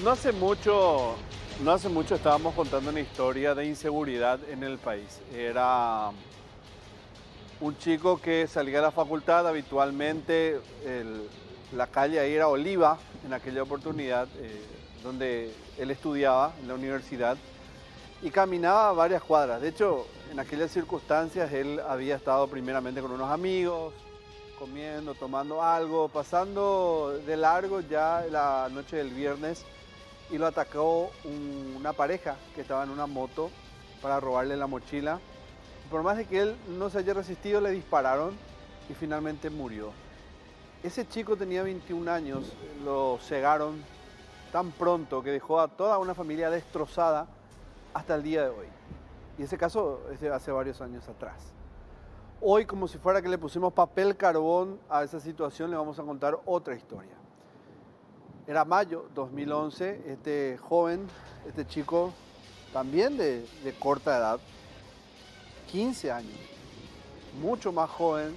No hace mucho, no hace mucho estábamos contando una historia de inseguridad en el país. Era un chico que salía a la facultad habitualmente, la calle ahí era Oliva, en aquella oportunidad, donde él estudiaba en la universidad, y caminaba varias cuadras. De hecho, en aquellas circunstancias él había estado primeramente con unos amigos, comiendo, tomando algo, pasando de largo ya la noche del viernes, y lo atacó una pareja que estaba en una moto para robarle la mochila. Por más de que él no se haya resistido, le dispararon y finalmente murió. Ese chico tenía 21 años, lo cegaron tan pronto que dejó a toda una familia destrozada hasta el día de hoy. Y ese caso es de hace varios años atrás. Hoy, como si fuera que le pusimos papel carbón a esa situación, le vamos a contar otra historia. Era mayo 2011, este joven, este chico, también de corta edad, 15 años, mucho más joven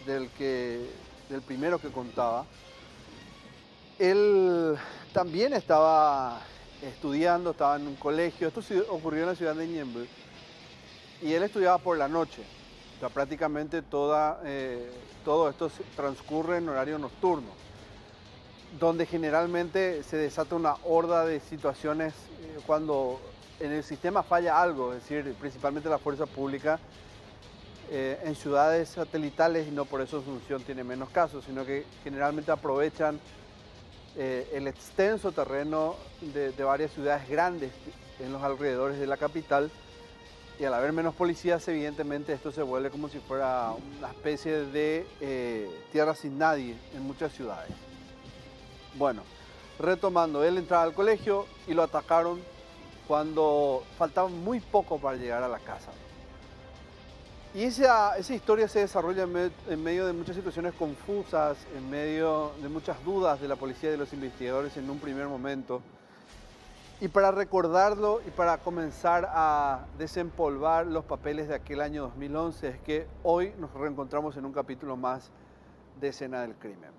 del primero que contaba. Él también estaba estudiando, estaba en un colegio. Esto ocurrió en la ciudad de Ñemby. Y él estudiaba por la noche. O sea, prácticamente todo esto transcurre en horario nocturno, donde generalmente se desata una horda de situaciones cuando en el sistema falla algo, es decir, principalmente la fuerza pública. En ciudades satelitales, y no por eso Asunción tiene menos casos, sino que generalmente aprovechan el extenso terreno de varias ciudades grandes en los alrededores de la capital, y al haber menos policías, evidentemente esto se vuelve como si fuera una especie de tierra sin nadie en muchas ciudades. Bueno, retomando, él entraba al colegio y lo atacaron cuando faltaba muy poco para llegar a la casa. Y esa historia se desarrolla en medio de muchas situaciones confusas, en medio de muchas dudas de la policía y de los investigadores en un primer momento. Y para recordarlo y para comenzar a desempolvar los papeles de aquel año 2011 es que hoy nos reencontramos en un capítulo más de Escena del Crimen.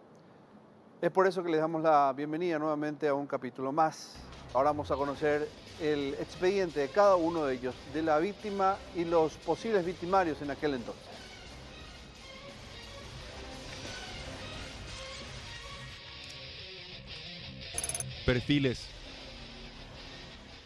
Es por eso que les damos la bienvenida nuevamente a un capítulo más. Ahora vamos a conocer el expediente de cada uno de ellos, de la víctima y los posibles victimarios en aquel entonces. Perfiles.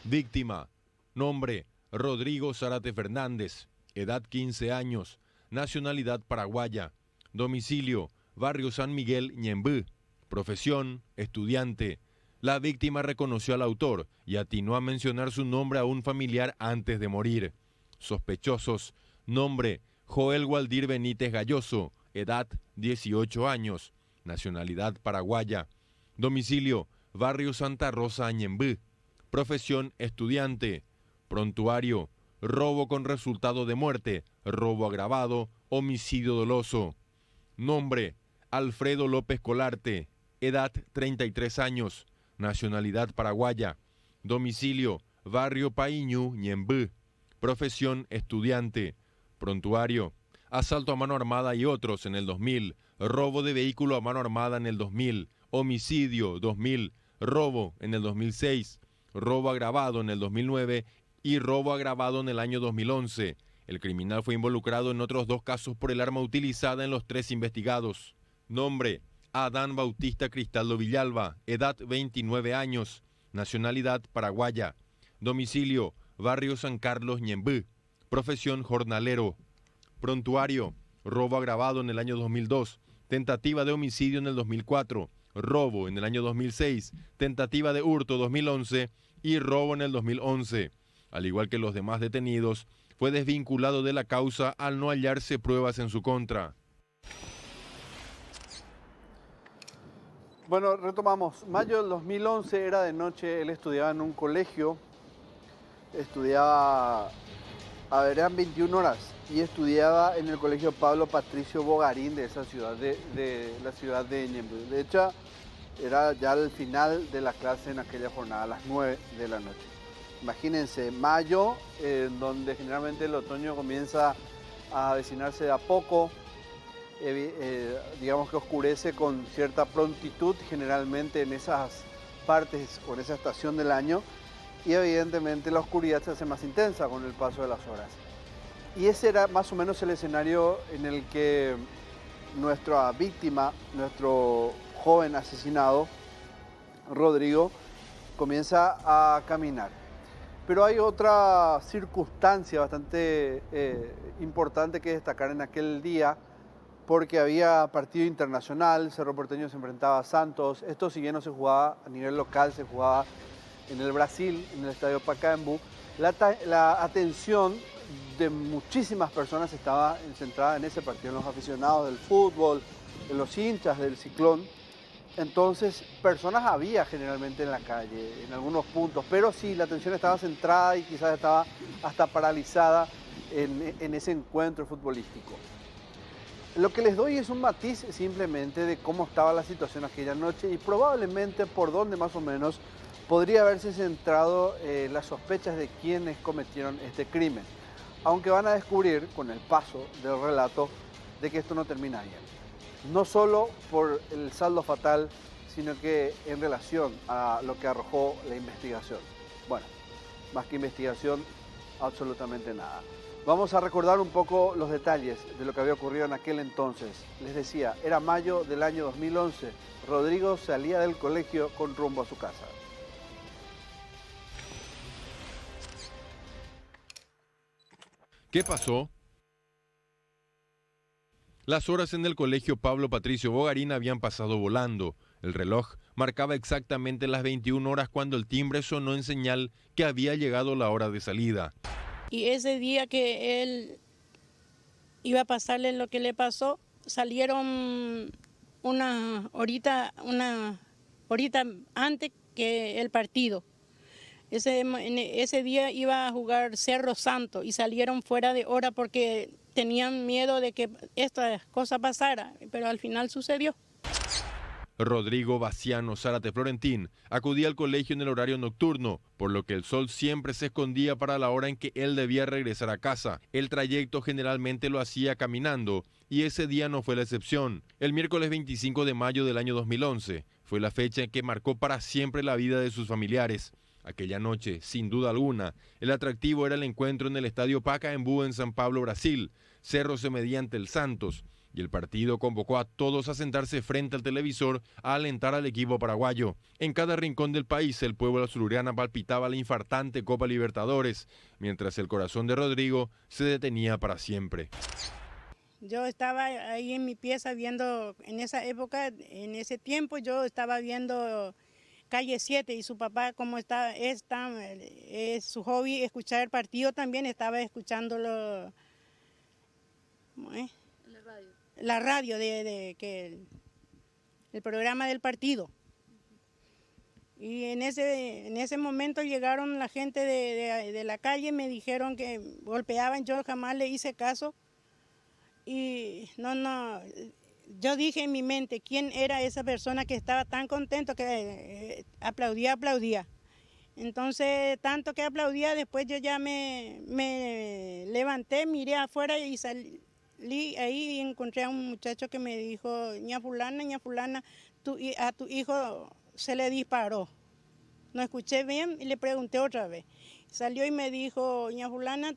Víctima. Nombre: Rodrigo Zárate Fernández. Edad: 15 años. Nacionalidad: paraguaya. Domicilio: Barrio San Miguel, Ñemby. Profesión: estudiante. La víctima reconoció al autor y atinó a mencionar su nombre a un familiar antes de morir. Sospechosos: nombre: Joel Waldir Benítez Galloso. Edad: 18 años. Nacionalidad: paraguaya. Domicilio: Barrio Santa Rosa, Ñemby. Profesión: estudiante. Prontuario: robo con resultado de muerte, robo agravado, homicidio doloso. Nombre: Alfredo López Colarte. Edad: 33 años. Nacionalidad: paraguaya. Domicilio: Barrio Paíñu, Ñemby. Profesión: estudiante. Prontuario: asalto a mano armada y otros en el 2000, robo de vehículo a mano armada en el 2000, homicidio 2000, robo en el 2006, robo agravado en el 2009 y robo agravado en el año 2011. El criminal fue involucrado en otros 2 casos por el arma utilizada en los 3 investigados. Nombre: Adán Bautista Cristaldo Villalba. Edad: 29 años. Nacionalidad: paraguaya. Domicilio: Barrio San Carlos, Ñemby. Profesión: jornalero. Prontuario: robo agravado en el año 2002, tentativa de homicidio en el 2004, robo en el año 2006, tentativa de hurto 2011 y robo en el 2011. Al igual que los demás detenidos, fue desvinculado de la causa al no hallarse pruebas en su contra. Bueno, retomamos. Mayo del 2011, era de noche, él estudiaba en un colegio, eran 21 horas, y estudiaba en el colegio Pablo Patricio Bogarín de esa ciudad, de la ciudad de Ñemby. De hecho, era ya el final de la clase en aquella jornada, a las 9 de la noche. Imagínense, mayo, donde generalmente el otoño comienza a avecinarse de a poco, digamos que oscurece con cierta prontitud generalmente en esas partes o en esa estación del año, y evidentemente la oscuridad se hace más intensa con el paso de las horas. Y ese era más o menos el escenario en el que nuestra víctima, nuestro joven asesinado, Rodrigo, comienza a caminar. Pero hay otra circunstancia bastante importante que destacar en aquel día, porque había partido internacional, Cerro Porteño se enfrentaba a Santos. Esto, si bien no se jugaba a nivel local, se jugaba en el Brasil, en el estadio Pacaembu. La atención de muchísimas personas estaba centrada en ese partido, en los aficionados del fútbol, en los hinchas del Ciclón. Entonces, personas había generalmente en la calle, en algunos puntos, pero sí, la atención estaba centrada y quizás estaba hasta paralizada en ese encuentro futbolístico. Lo que les doy es un matiz simplemente de cómo estaba la situación aquella noche y probablemente por dónde más o menos podría haberse centrado las sospechas de quienes cometieron este crimen. Aunque van a descubrir con el paso del relato de que esto no termina bien. No solo por el saldo fatal, sino que en relación a lo que arrojó la investigación. Bueno, más que investigación, absolutamente nada. Vamos a recordar un poco los detalles de lo que había ocurrido en aquel entonces. Les decía, era mayo del año 2011. Rodrigo salía del colegio con rumbo a su casa. ¿Qué pasó? Las horas en el colegio Pablo Patricio Bogarín habían pasado volando. El reloj marcaba exactamente las 21 horas cuando el timbre sonó en señal que había llegado la hora de salida. Y ese día que él iba a pasarle lo que le pasó, salieron una horita antes que el partido. Ese día iba a jugar Cerro Santo y salieron fuera de hora porque tenían miedo de que esta cosa pasara, pero al final sucedió. Rodrigo Baciano Zárate Florentín acudía al colegio en el horario nocturno, por lo que el sol siempre se escondía para la hora en que él debía regresar a casa. El trayecto generalmente lo hacía caminando, y ese día no fue la excepción. El miércoles 25 de mayo del año 2011 fue la fecha en que marcó para siempre la vida de sus familiares. Aquella noche, sin duda alguna, el atractivo era el encuentro en el estadio Pacaembu en San Pablo, Brasil. Cerro se medía ante el Santos, y el partido convocó a todos a sentarse frente al televisor a alentar al equipo paraguayo. En cada rincón del país el pueblo azulgrana palpitaba la infartante Copa Libertadores, mientras el corazón de Rodrigo se detenía para siempre. Yo estaba ahí en mi pieza viendo, en esa época, en ese tiempo yo estaba viendo Calle 7 y su papá, como es su hobby escuchar el partido, también estaba escuchándolo. ¿Cómo es? La radio el programa del partido. Y en ese momento llegaron la gente de la calle, me dijeron que golpeaban, yo jamás le hice caso. Y yo dije en mi mente, ¿quién era esa persona que estaba tan contento que aplaudía? Entonces, tanto que aplaudía, después yo ya me levanté, miré afuera y salí ahí y encontré a un muchacho que me dijo, ña fulana, a tu hijo se le disparó. No escuché bien y le pregunté otra vez. Salió y me dijo, ña fulana,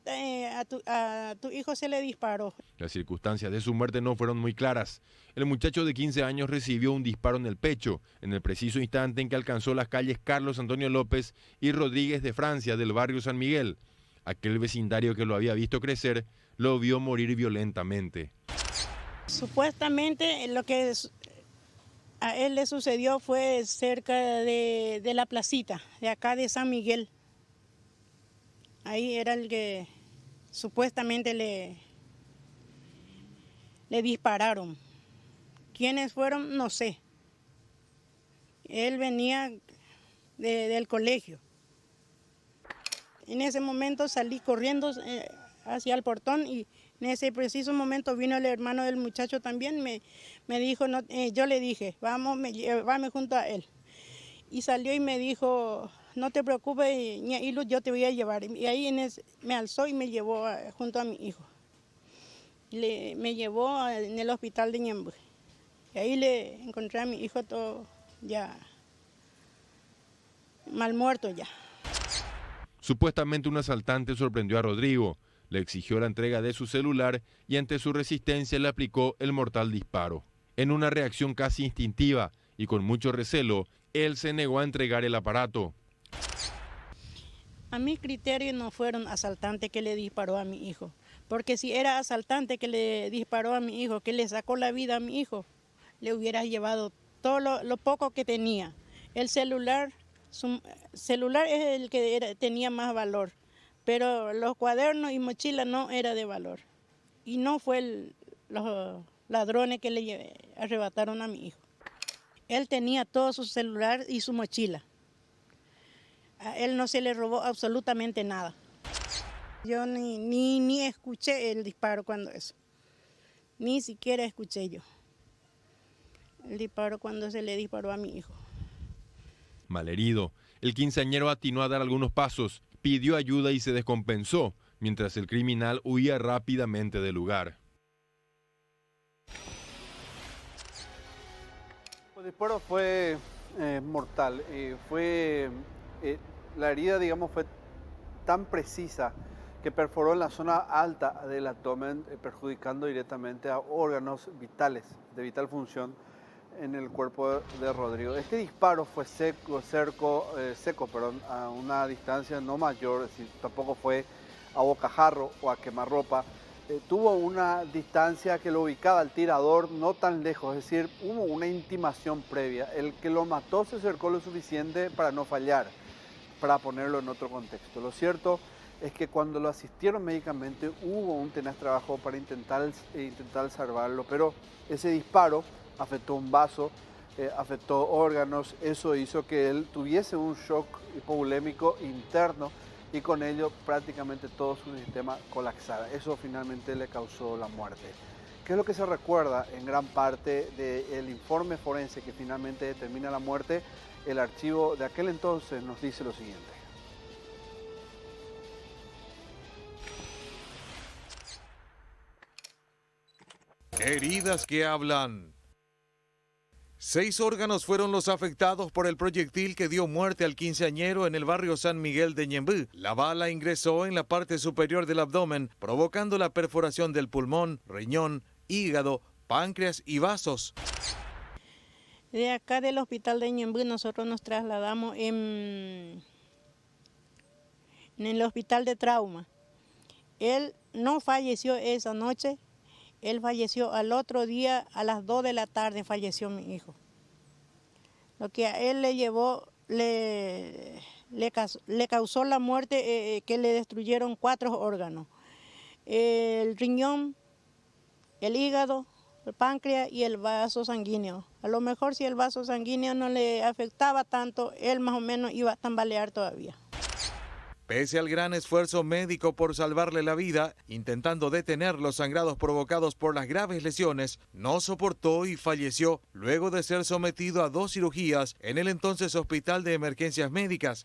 a tu hijo se le disparó. Las circunstancias de su muerte no fueron muy claras. El muchacho de 15 años recibió un disparo en el pecho, en el preciso instante en que alcanzó las calles Carlos Antonio López y Rodríguez de Francia del barrio San Miguel. Aquel vecindario que lo había visto crecer, lo vio morir violentamente. Supuestamente lo que a él le sucedió fue cerca de la placita, de acá de San Miguel. Ahí era el que supuestamente le dispararon. ¿Quiénes fueron? No sé. Él venía del colegio. En ese momento salí corriendo hacia el portón y en ese preciso momento vino el hermano del muchacho también. Me dijo, yo le dije, vamos, llévame junto a él. Y salió y me dijo, no te preocupes, Ilu, yo te voy a llevar. Y ahí me alzó y me llevó junto a mi hijo. Me llevó en el hospital de Ñemby. Y ahí le encontré a mi hijo todo ya mal muerto ya. Supuestamente un asaltante sorprendió a Rodrigo, le exigió la entrega de su celular y ante su resistencia le aplicó el mortal disparo. En una reacción casi instintiva y con mucho recelo, él se negó a entregar el aparato. A mi criterio no fueron asaltantes que le disparó a mi hijo, porque si era asaltante que le disparó a mi hijo, que le sacó la vida a mi hijo, le hubiera llevado todo lo poco que tenía. El celular, su celular es el que tenía más valor, pero los cuadernos y mochila no era de valor. Y no fue los ladrones que le arrebataron a mi hijo. Él tenía todo su celular y su mochila. A él no se le robó absolutamente nada. Yo ni escuché el disparo cuando eso. Ni siquiera escuché yo el disparo cuando se le disparó a mi hijo. Malherido, el quinceañero atinó a dar algunos pasos, pidió ayuda y se descompensó, mientras el criminal huía rápidamente del lugar. El disparo fue mortal. La herida, digamos, fue tan precisa que perforó en la zona alta del abdomen, perjudicando directamente a órganos vitales, de vital función en el cuerpo de Rodrigo. Este disparo fue seco, a una distancia no mayor, es decir, tampoco fue a bocajarro o a quemarropa. Tuvo una distancia que lo ubicaba al tirador no tan lejos, es decir, hubo una intimación previa. El que lo mató se acercó lo suficiente para no fallar, para ponerlo en otro contexto. Lo cierto es que cuando lo asistieron médicamente hubo un tenaz trabajo para intentar salvarlo, pero ese disparo afectó un vaso, afectó órganos, eso hizo que él tuviese un shock hipovolémico interno y con ello prácticamente todo su sistema colapsara. Eso finalmente le causó la muerte. ¿Qué es lo que se recuerda en gran parte del informe forense que finalmente determina la muerte? El archivo de aquel entonces nos dice lo siguiente. Heridas que hablan. 6 órganos fueron los afectados por el proyectil que dio muerte al quinceañero en el barrio San Miguel de Ñemby. La bala ingresó en la parte superior del abdomen, provocando la perforación del pulmón, riñón, hígado, páncreas y vasos. De acá del hospital de Ñemby nosotros nos trasladamos en el hospital de trauma. Él no falleció esa noche. Él falleció al otro día, a las 2 de la tarde falleció mi hijo. Lo que a él le llevó, le causó la muerte, que le destruyeron 4 órganos. El riñón, el hígado, el páncreas y el vaso sanguíneo. A lo mejor si el vaso sanguíneo no le afectaba tanto, él más o menos iba a tambalear todavía. Pese al gran esfuerzo médico por salvarle la vida, intentando detener los sangrados provocados por las graves lesiones, no soportó y falleció luego de ser sometido a 2 cirugías en el entonces Hospital de Emergencias Médicas.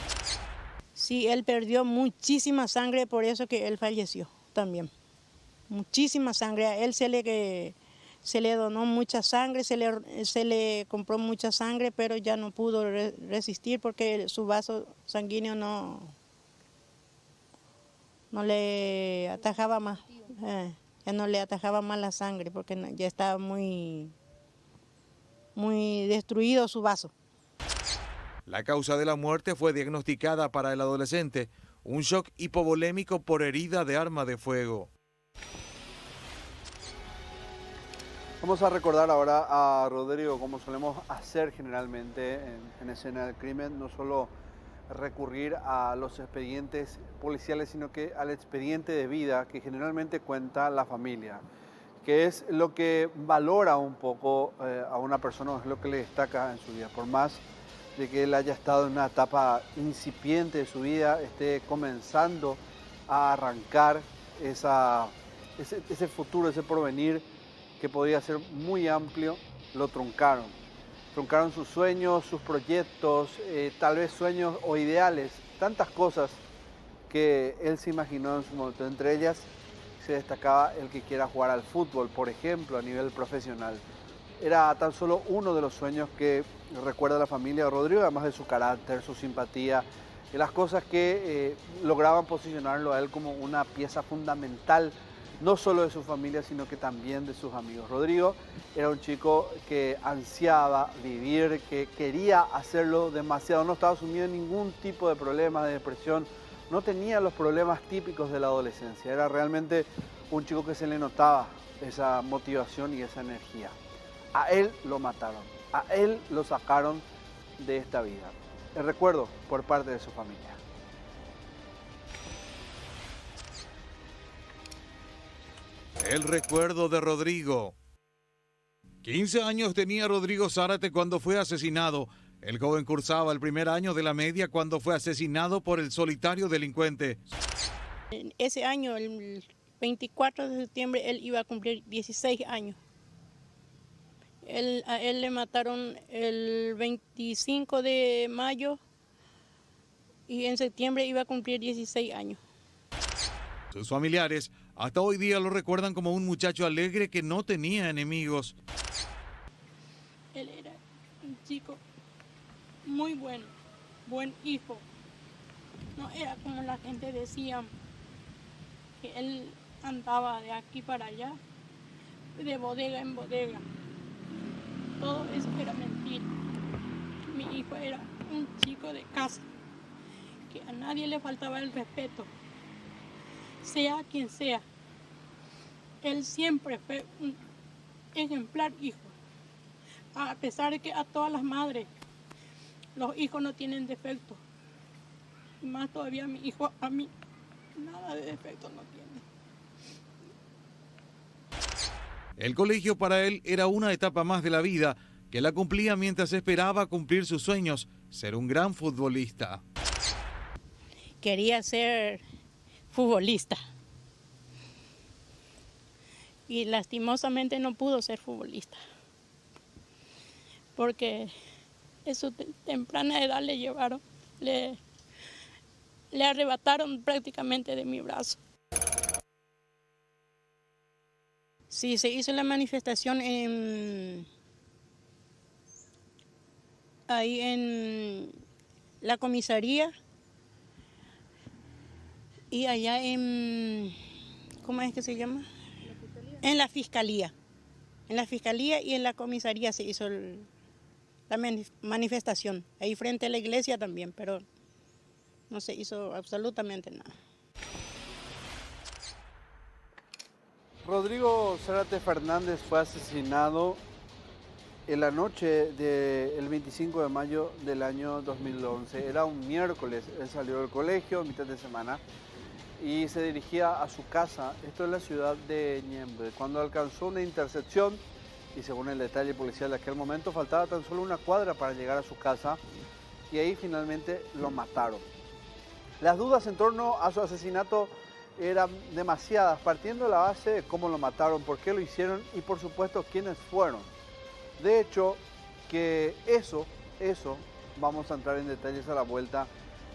Sí, él perdió muchísima sangre, por eso que él falleció también. Muchísima sangre. A él se le donó mucha sangre, se le compró mucha sangre, pero ya no pudo resistir porque su vaso sanguíneo no le atajaba más, ya no le atajaba más la sangre porque ya estaba muy destruido su vaso. La causa de la muerte fue diagnosticada para el adolescente, un shock hipovolémico por herida de arma de fuego. Vamos a recordar ahora a Rodrigo, como solemos hacer generalmente en escena del crimen, no solo recurrir a los expedientes policiales, sino que al expediente de vida que generalmente cuenta la familia, que es lo que valora un poco a una persona, es lo que le destaca en su vida. Por más de que él haya estado en una etapa incipiente de su vida, esté comenzando a arrancar ese futuro, ese porvenir que podía ser muy amplio, lo truncaron. Truncaron sus sueños, sus proyectos, tal vez sueños o ideales, tantas cosas que él se imaginó en su momento. Entre ellas se destacaba el que quiera jugar al fútbol, por ejemplo, a nivel profesional. era tan solo uno de los sueños que recuerda la familia de Rodrigo, además de su carácter, su simpatía, y las cosas que lograban posicionarlo a él como una pieza fundamental, no solo de su familia, sino que también de sus amigos. Rodrigo era un chico que ansiaba vivir, que quería hacerlo demasiado, no estaba sumido en ningún tipo de problemas de depresión, no tenía los problemas típicos de la adolescencia, era realmente un chico que se le notaba esa motivación y esa energía. A él lo mataron, a él lo sacaron de esta vida. El recuerdo por parte de su familia. El recuerdo de Rodrigo. 15 años tenía Rodrigo Zárate cuando fue asesinado. El joven cursaba el primer año de la media cuando fue asesinado por el solitario delincuente. Ese año, el 24 de septiembre, él iba a cumplir 16 años. A él le mataron el 25 de mayo y en septiembre iba a cumplir 16 años. Sus familiares hasta hoy día lo recuerdan como un muchacho alegre que no tenía enemigos. Él era un chico muy bueno, buen hijo. No era como la gente decía, que él andaba de aquí para allá, de bodega en bodega. Todo eso era mentira. Mi hijo era un chico de casa, que a nadie le faltaba el respeto, sea quien sea. Él siempre fue un ejemplar hijo. A pesar de que a todas las madres, los hijos no tienen defectos. Y más todavía mi hijo, a mí, nada de defectos no tiene. El colegio para él era una etapa más de la vida que la cumplía mientras esperaba cumplir sus sueños, ser un gran futbolista. Quería ser futbolista. Y lastimosamente no pudo ser futbolista. Porque en su temprana edad le llevaron, le arrebataron prácticamente de mi brazo. Sí, se hizo la manifestación ahí en la comisaría y allá en, ¿cómo es que se llama? En la fiscalía. En la fiscalía y en la comisaría se hizo la manifestación. Ahí frente a la iglesia también, pero no se hizo absolutamente nada. Rodrigo Zárate Fernández fue asesinado en la noche del 25 de mayo del año 2011. Era un miércoles, él salió del colegio a mitad de semana y se dirigía a su casa, esto es la ciudad de Ñemby. Cuando alcanzó una intersección, y según el detalle policial de aquel momento, faltaba tan solo una cuadra para llegar a su casa y ahí finalmente lo mataron. Las dudas en torno a su asesinato eran demasiadas, partiendo de la base de cómo lo mataron, por qué lo hicieron y por supuesto quiénes fueron. De hecho, que eso vamos a entrar en detalles a la vuelta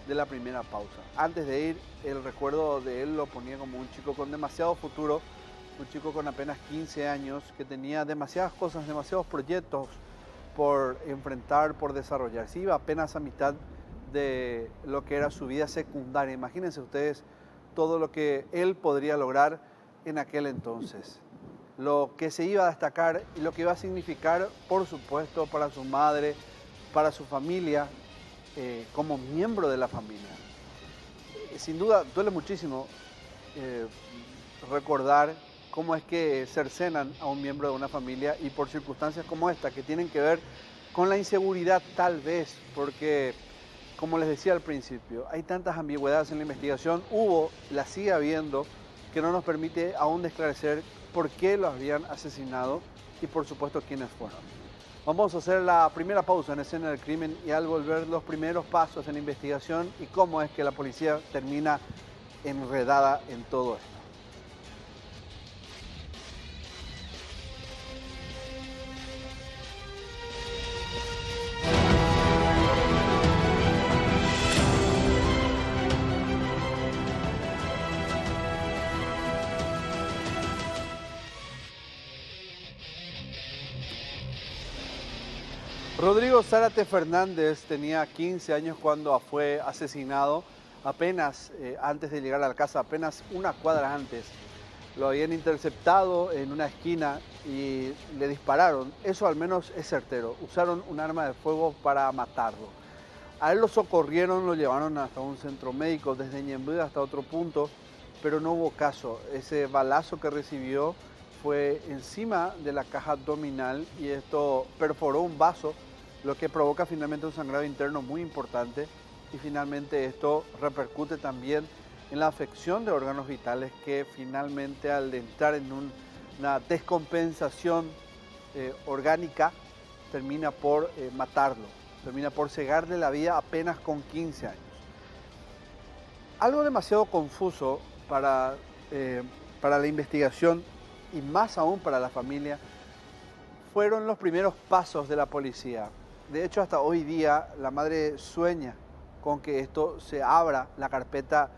de la primera pausa. Antes de ir, el recuerdo de él lo ponía como un chico con demasiado futuro, un chico con apenas 15 años que tenía demasiadas cosas, demasiados proyectos por enfrentar, por desarrollar. Sí, iba apenas a mitad de lo que era su vida secundaria. Imagínense ustedes todo lo que él podría lograr en aquel entonces. Lo que se iba a destacar y lo que iba a significar, por supuesto, para su madre, para su familia, como miembro de la familia. Sin duda, duele muchísimo recordar cómo es que cercenan a un miembro de una familia y por circunstancias como esta, que tienen que ver con la inseguridad tal vez, porque, como les decía al principio, hay tantas ambigüedades en la investigación, la sigue habiendo, que no nos permite aún esclarecer por qué lo habían asesinado y por supuesto quiénes fueron. Vamos a hacer la primera pausa en escena del crimen y al volver los primeros pasos en la investigación y cómo es que la policía termina enredada en todo esto. Rodrigo Zárate Fernández tenía 15 años cuando fue asesinado, apenas antes de llegar a la casa, apenas una cuadra antes. Lo habían interceptado en una esquina y le dispararon. Eso al menos es certero. Usaron un arma de fuego para matarlo. A él lo socorrieron, lo llevaron hasta un centro médico, desde Ñemby hasta otro punto, pero no hubo caso. Ese balazo que recibió fue encima de la caja abdominal y esto perforó un vaso, lo que provoca finalmente un sangrado interno muy importante y finalmente esto repercute también en la afección de órganos vitales que finalmente al entrar en una descompensación orgánica termina por matarlo, termina por cegarle la vida apenas con 15 años. Algo demasiado confuso para la investigación y más aún para la familia fueron los primeros pasos de la policía. De hecho, hasta hoy día la madre sueña con que esto se abra, la carpeta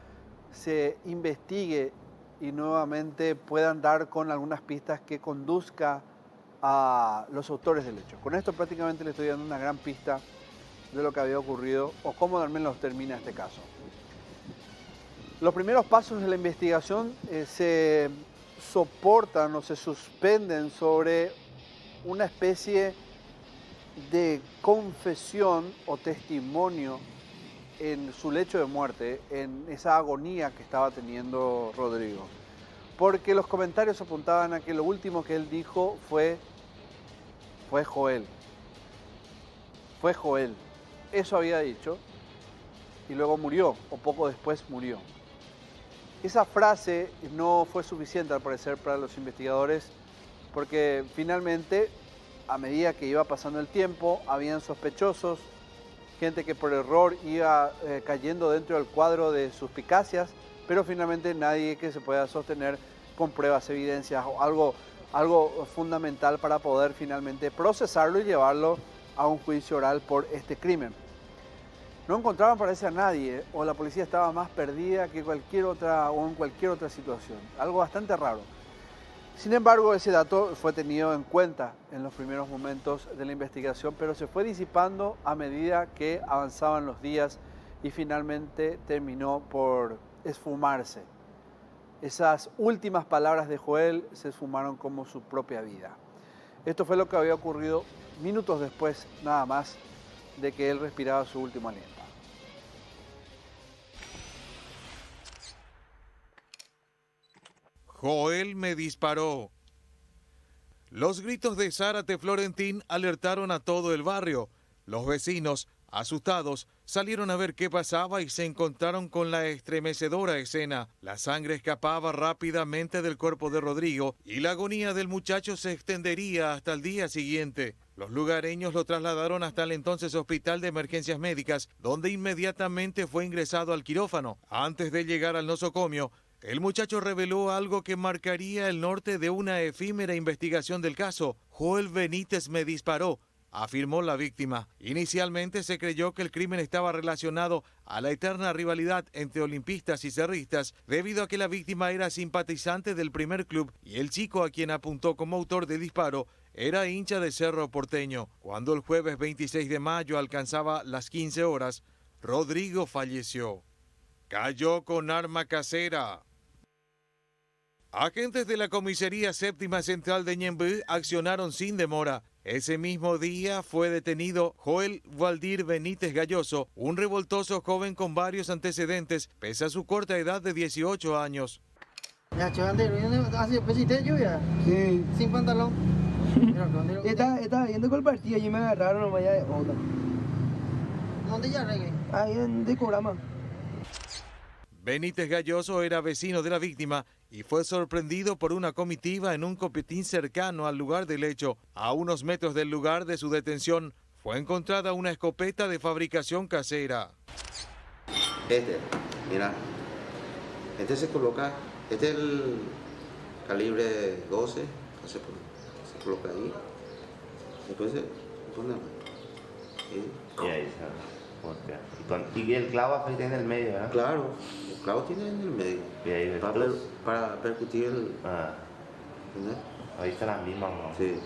se investigue y nuevamente puedan dar con algunas pistas que conduzca a los autores del hecho. Con esto prácticamente le estoy dando una gran pista de lo que había ocurrido o cómo al menos termina este caso. Los primeros pasos de la investigación se soportan o se suspenden sobre una especie de confesión o testimonio en su lecho de muerte, en esa agonía que estaba teniendo Rodrigo. Porque los comentarios apuntaban a que lo último que él dijo fue Joel. Fue Joel. Eso había dicho y luego murió, o poco después murió. Esa frase no fue suficiente al parecer para los investigadores porque finalmente, a medida que iba pasando el tiempo, habían sospechosos, gente que por error iba cayendo dentro del cuadro de suspicacias, pero finalmente nadie que se pueda sostener con pruebas, evidencias o algo fundamental para poder finalmente procesarlo y llevarlo a un juicio oral por este crimen. No encontraban, parece, a nadie, o la policía estaba más perdida que cualquier otra o en cualquier otra situación. Algo bastante raro. Sin embargo, ese dato fue tenido en cuenta en los primeros momentos de la investigación, pero se fue disipando a medida que avanzaban los días y finalmente terminó por esfumarse. Esas últimas palabras de Joel se esfumaron como su propia vida. Esto fue lo que había ocurrido minutos después, nada más, de que él respiraba su último aliento. Joel me disparó. Los gritos de Zárate Florentín alertaron a todo el barrio. Los vecinos, asustados, salieron a ver qué pasaba y se encontraron con la estremecedora escena. La sangre escapaba rápidamente del cuerpo de Rodrigo y la agonía del muchacho se extendería hasta el día siguiente. Los lugareños lo trasladaron hasta el entonces Hospital de Emergencias Médicas, donde inmediatamente fue ingresado al quirófano. Antes de llegar al nosocomio, el muchacho reveló algo que marcaría el norte de una efímera investigación del caso. Joel Benítez me disparó, afirmó la víctima. Inicialmente se creyó que el crimen estaba relacionado a la eterna rivalidad entre olimpistas y cerristas, debido a que la víctima era simpatizante del primer club y el chico a quien apuntó como autor del disparo era hincha de Cerro Porteño. Cuando el jueves 26 de mayo alcanzaba las 15 horas, Rodrigo falleció. Cayó con arma casera. Agentes de la Comisaría Séptima Central de Ñemby accionaron sin demora. Ese mismo día fue detenido Joel Valdir Benítez Galloso, un revoltoso joven con varios antecedentes, pese a su corta edad de 18 años. Sí. Sin pantalón. Estaba viendo con el partido y me agarraron nomás ya de onda. ¿Dónde ya reggae? Ahí en Decorama. Benítez Galloso era vecino de la víctima y fue sorprendido por una comitiva en un copetín cercano al lugar del hecho. A unos metros del lugar de su detención fue encontrada una escopeta de fabricación casera. Mira, se coloca, es el calibre 12, se coloca ahí, después se pone y ahí se voltea. Y el clavo afecta en el medio, ¿verdad? Claro, el clavo tiene en el medio. Y ahí para percutir el... Ahí está la misma, ¿no? Sí.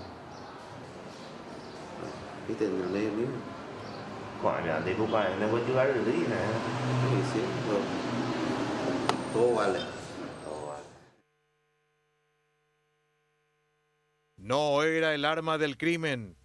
viste, en el medio mismo. Coño, tipo, para no voy a jugar el día, Y sí, todo vale. No era el arma del crimen.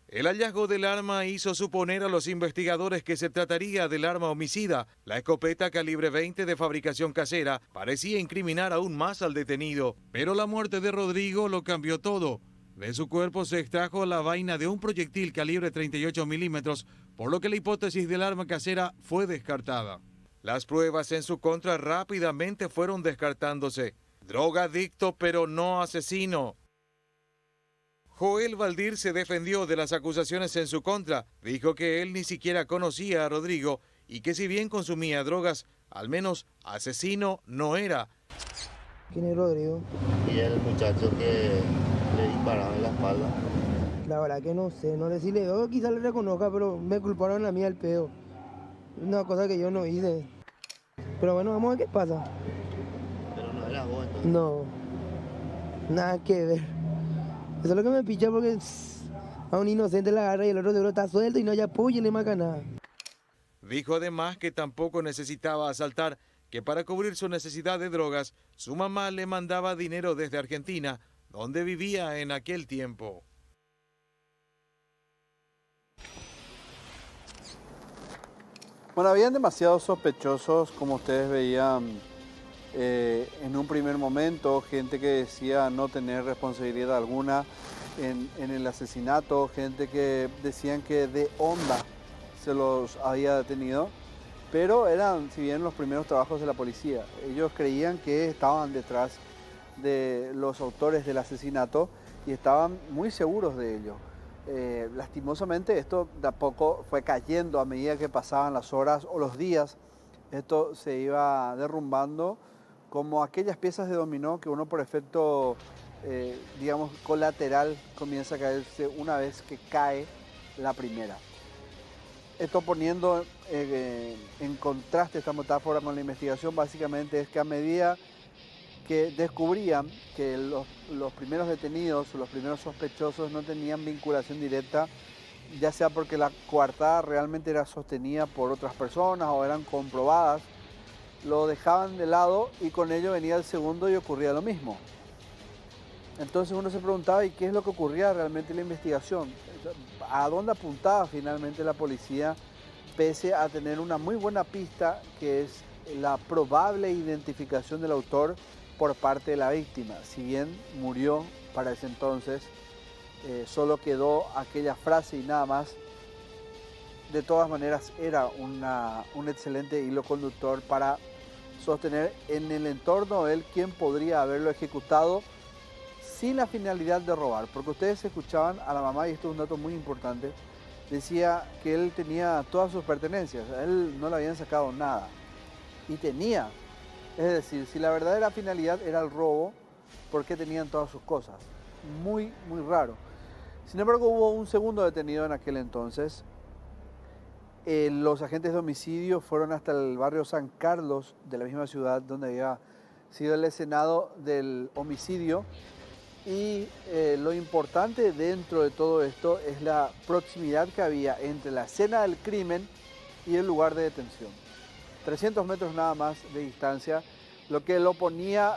El hallazgo del arma hizo suponer a los investigadores que se trataría del arma homicida. La escopeta calibre 20 de fabricación casera parecía incriminar aún más al detenido. Pero la muerte de Rodrigo lo cambió todo. De su cuerpo se extrajo la vaina de un proyectil calibre 38 milímetros, por lo que la hipótesis del arma casera fue descartada. Las pruebas en su contra rápidamente fueron descartándose. Drogadicto pero no asesino. Joel Valdir se defendió de las acusaciones en su contra. Dijo que él ni siquiera conocía a Rodrigo y que si bien consumía drogas, al menos asesino no era. ¿Quién es Rodrigo? Y el muchacho que le disparaba en la espalda. La verdad que no sé, no sé si le veo, quizás le reconozca, pero me culparon a mí al pedo. Una cosa que yo no hice. Pero bueno, vamos a ver qué pasa. Pero no era vos, entonces. No, nada que ver. Eso es lo que me picha porque a un inocente la agarra y el otro seguro está suelto y no hay apoyo y no hay más nada. Dijo además que tampoco necesitaba asaltar, que para cubrir su necesidad de drogas, su mamá le mandaba dinero desde Argentina, donde vivía en aquel tiempo. Bueno, habían demasiados sospechosos, como ustedes veían en un primer momento, gente que decía no tener responsabilidad alguna en el asesinato, gente que decían que de onda se los había detenido, pero eran, si bien, los primeros trabajos de la policía. Ellos creían que estaban detrás de los autores del asesinato y estaban muy seguros de ello. Lastimosamente esto de a poco fue cayendo a medida que pasaban las horas o los días. Esto se iba derrumbando como aquellas piezas de dominó que uno por efecto, digamos, colateral comienza a caerse una vez que cae la primera. Esto poniendo en contraste esta metáfora con la investigación, básicamente es que a medida que descubrían que los primeros detenidos o los primeros sospechosos no tenían vinculación directa, ya sea porque la coartada realmente era sostenida por otras personas o eran comprobadas, lo dejaban de lado y con ello venía el segundo y ocurría lo mismo. Entonces uno se preguntaba, ¿y qué es lo que ocurría realmente en la investigación? ¿A dónde apuntaba finalmente la policía, pese a tener una muy buena pista, que es la probable identificación del autor por parte de la víctima? Si bien murió para ese entonces, solo quedó aquella frase y nada más. De todas maneras era un excelente hilo conductor para sostener en el entorno él quién podría haberlo ejecutado sin la finalidad de robar. Porque ustedes escuchaban a la mamá, y esto es un dato muy importante, decía que él tenía todas sus pertenencias, a él no le habían sacado nada. Y tenía, es decir, si la verdadera finalidad era el robo, ¿por qué tenían todas sus cosas? Muy, muy raro. Sin embargo, hubo un segundo detenido en aquel entonces. Los agentes de homicidio fueron hasta el barrio San Carlos de la misma ciudad donde había sido el escenario del homicidio. Y lo importante dentro de todo esto es la proximidad que había entre la escena del crimen y el lugar de detención. 300 metros nada más de distancia, lo que lo ponía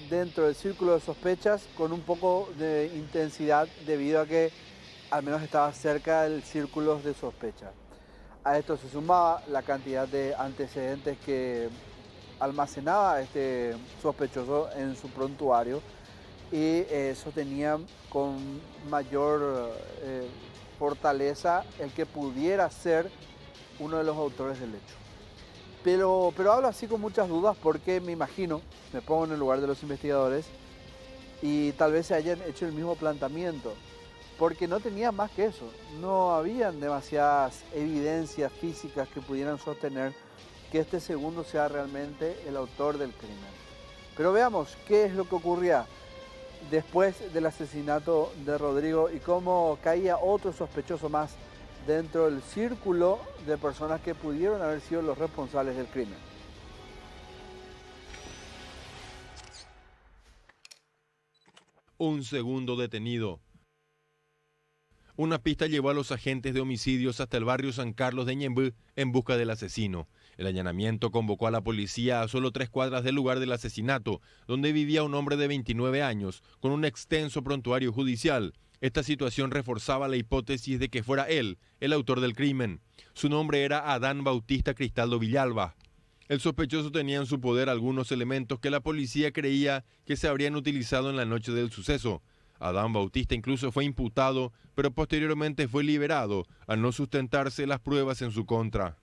dentro del círculo de sospechas con un poco de intensidad debido a que al menos estaba cerca del círculo de sospecha. A esto se sumaba la cantidad de antecedentes que almacenaba este sospechoso en su prontuario y eso tenía con mayor fortaleza el que pudiera ser uno de los autores del hecho. Pero hablo así con muchas dudas porque me imagino, me pongo en el lugar de los investigadores y tal vez se hayan hecho el mismo planteamiento. Porque no tenía más que eso, no habían demasiadas evidencias físicas que pudieran sostener que este segundo sea realmente el autor del crimen. Pero veamos qué es lo que ocurría después del asesinato de Rodrigo y cómo caía otro sospechoso más dentro del círculo de personas que pudieron haber sido los responsables del crimen. Un segundo detenido. Una pista llevó a los agentes de homicidios hasta el barrio San Carlos de Ñemby en busca del asesino. El allanamiento convocó a la policía a solo 3 cuadras del lugar del asesinato, donde vivía un hombre de 29 años con un extenso prontuario judicial. Esta situación reforzaba la hipótesis de que fuera él el autor del crimen. Su nombre era Adán Bautista Cristaldo Villalba. El sospechoso tenía en su poder algunos elementos que la policía creía que se habrían utilizado en la noche del suceso. Adán Bautista incluso fue imputado, pero posteriormente fue liberado al no sustentarse las pruebas en su contra.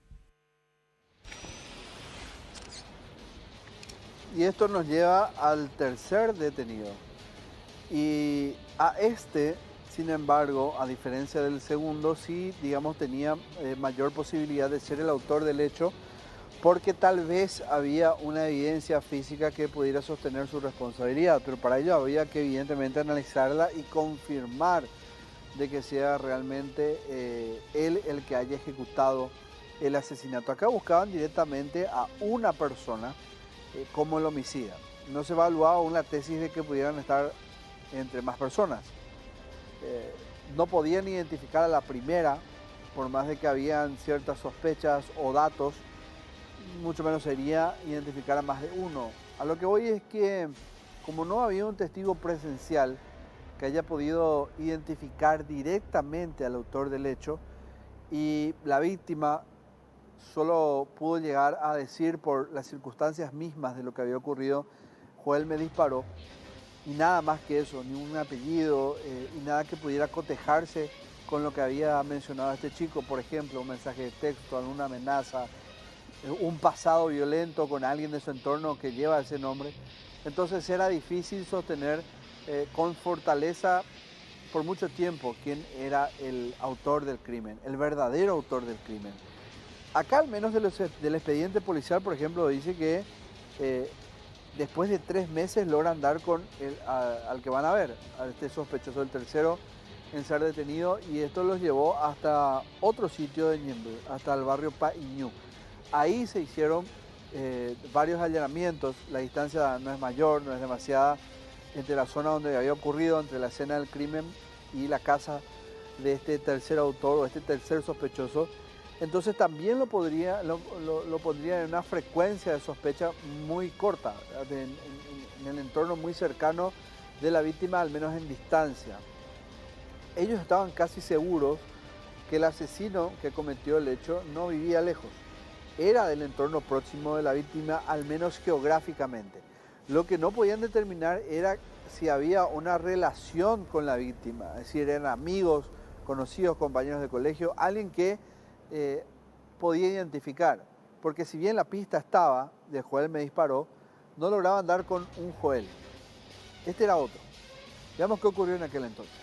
Y esto nos lleva al tercer detenido. Y a este, sin embargo, a diferencia del segundo, sí, digamos, tenía mayor posibilidad de ser el autor del hecho, porque tal vez había una evidencia física que pudiera sostener su responsabilidad, pero para ello había que evidentemente analizarla y confirmar de que sea realmente él el que haya ejecutado el asesinato. Acá buscaban directamente a una persona como el homicida. No se evaluaba aún la tesis de que pudieran estar entre más personas. No podían identificar a la primera, por más de que habían ciertas sospechas o datos, mucho menos sería identificar a más de uno. A lo que voy es que, como no había un testigo presencial que haya podido identificar directamente al autor del hecho, y la víctima solo pudo llegar a decir por las circunstancias mismas de lo que había ocurrido, Joel me disparó, y nada más que eso, ni un apellido y nada que pudiera cotejarse con lo que había mencionado este chico, por ejemplo, un mensaje de texto, alguna amenaza, un pasado violento con alguien de su entorno que lleva ese nombre. Entonces era difícil sostener con fortaleza por mucho tiempo quién era el autor del crimen, el verdadero autor del crimen. Acá al menos del expediente policial, por ejemplo, dice que después de 3 meses logran dar con al que van a ver, a este sospechoso, el tercero en ser detenido, y esto los llevó hasta otro sitio de Ñemby, hasta el barrio Pa'iñú. Ahí se hicieron varios allanamientos, la distancia no es mayor, no es demasiada, entre la zona donde había ocurrido, entre la escena del crimen y la casa de este tercer autor o este tercer sospechoso. Entonces también lo pondría en una frecuencia de sospecha muy corta, en el entorno muy cercano de la víctima, al menos en distancia. Ellos estaban casi seguros que el asesino que cometió el hecho no vivía lejos. Era del entorno próximo de la víctima, al menos geográficamente. Lo que no podían determinar era si había una relación con la víctima, es decir, eran amigos, conocidos, compañeros de colegio, alguien que podía identificar. Porque si bien la pista estaba de Joel me disparó, no lograban dar con un Joel. Este era otro. Veamos qué ocurrió en aquel entonces.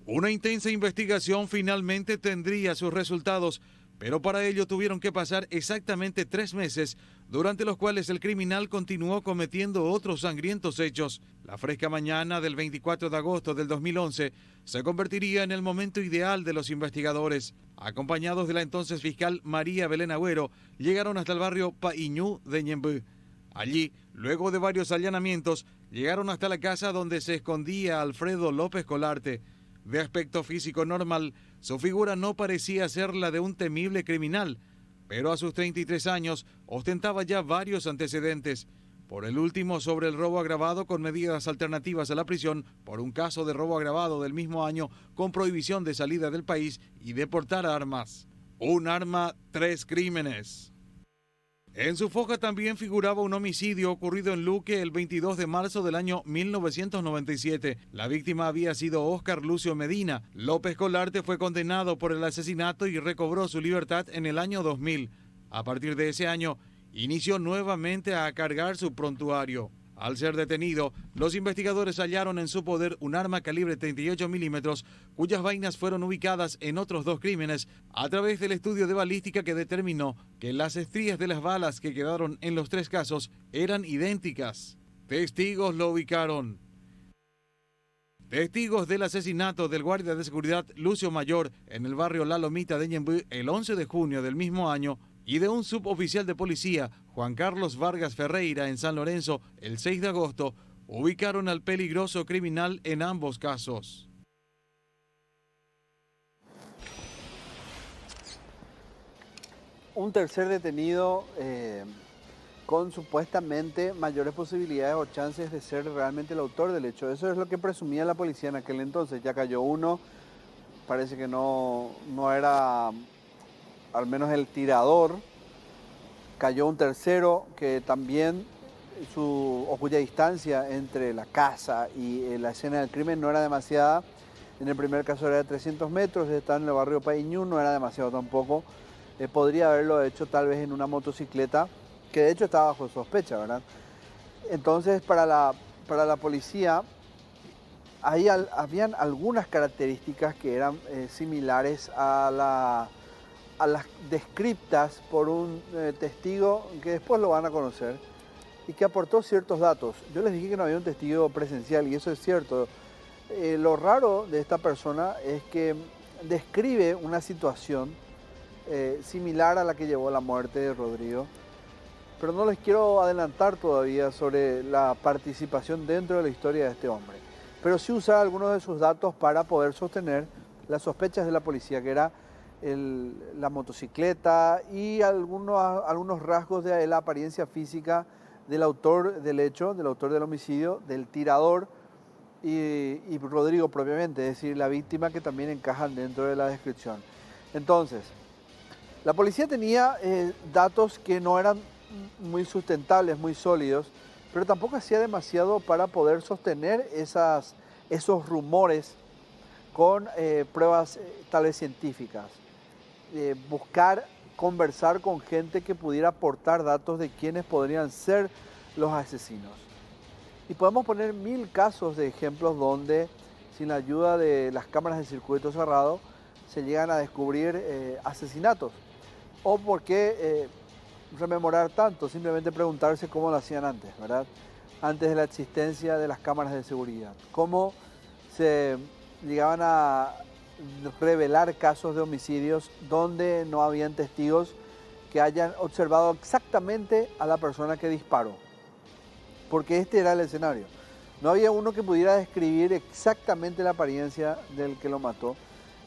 Una intensa investigación finalmente tendría sus resultados, pero para ello tuvieron que pasar exactamente 3 meses, durante los cuales el criminal continuó cometiendo otros sangrientos hechos. La fresca mañana del 24 de agosto del 2011 se convertiría en el momento ideal de los investigadores. Acompañados de la entonces fiscal María Belén Agüero, llegaron hasta el barrio Pa'iñú de Ñemby. Allí, luego de varios allanamientos, llegaron hasta la casa donde se escondía Alfredo López Colarte. De aspecto físico normal, su figura no parecía ser la de un temible criminal, pero a sus 33 años ostentaba ya varios antecedentes. Por el último, sobre el robo agravado con medidas alternativas a la prisión, por un caso de robo agravado del mismo año con prohibición de salida del país y de portar armas. Un arma, 3 crímenes. En su foja también figuraba un homicidio ocurrido en Luque el 22 de marzo del año 1997. La víctima había sido Óscar Lucio Medina. López Colarte fue condenado por el asesinato y recobró su libertad en el año 2000. A partir de ese año, inició nuevamente a cargar su prontuario. Al ser detenido, los investigadores hallaron en su poder un arma calibre 38 milímetros, cuyas vainas fueron ubicadas en otros 2 crímenes a través del estudio de balística que determinó que las estrías de las balas que quedaron en los 3 casos eran idénticas. Testigos lo ubicaron. Testigos del asesinato del guardia de seguridad Lucio Mayor en el barrio La Lomita de Ñemby el 11 de junio del mismo año y de un suboficial de policía, Juan Carlos Vargas Ferreira, en San Lorenzo, el 6 de agosto, ubicaron al peligroso criminal en ambos casos. Un tercer detenido con supuestamente mayores posibilidades o chances de ser realmente el autor del hecho. Eso es lo que presumía la policía en aquel entonces. Ya cayó uno, parece que no era al menos el tirador. Cayó un tercero que también o cuya distancia entre la casa y la escena del crimen no era demasiada. En el primer caso era de 300 metros, está en el barrio Païñú, no era demasiado tampoco. Podría haberlo hecho tal vez en una motocicleta, que de hecho estaba bajo sospecha, ¿verdad? Entonces, para la policía, habían algunas características que eran similares a las descriptas por un testigo que después lo van a conocer y que aportó ciertos datos. Yo les dije que no había un testigo presencial y eso es cierto. Lo raro de esta persona es que describe una situación similar a la que llevó a la muerte de Rodrigo, pero no les quiero adelantar todavía sobre la participación dentro de la historia de este hombre, pero sí usar algunos de sus datos para poder sostener las sospechas de la policía, que era la motocicleta y algunos rasgos de la apariencia física del autor del hecho, del autor del homicidio, del tirador y Rodrigo propiamente, es decir, la víctima, que también encajan dentro de la descripción. Entonces, la policía tenía datos que no eran muy sustentables, muy sólidos, pero tampoco hacía demasiado para poder sostener esos rumores con pruebas tal vez científicas. Buscar, conversar con gente que pudiera aportar datos de quiénes podrían ser los asesinos. Y podemos poner 1000 casos de ejemplos donde, sin la ayuda de las cámaras de circuito cerrado, se llegan a descubrir asesinatos. O por qué rememorar tanto, simplemente preguntarse cómo lo hacían antes, ¿verdad? Antes de la existencia de las cámaras de seguridad. Cómo se llegaban a revelar casos de homicidios donde no habían testigos que hayan observado exactamente a la persona que disparó. Porque este era el escenario. No había uno que pudiera describir exactamente la apariencia del que lo mató.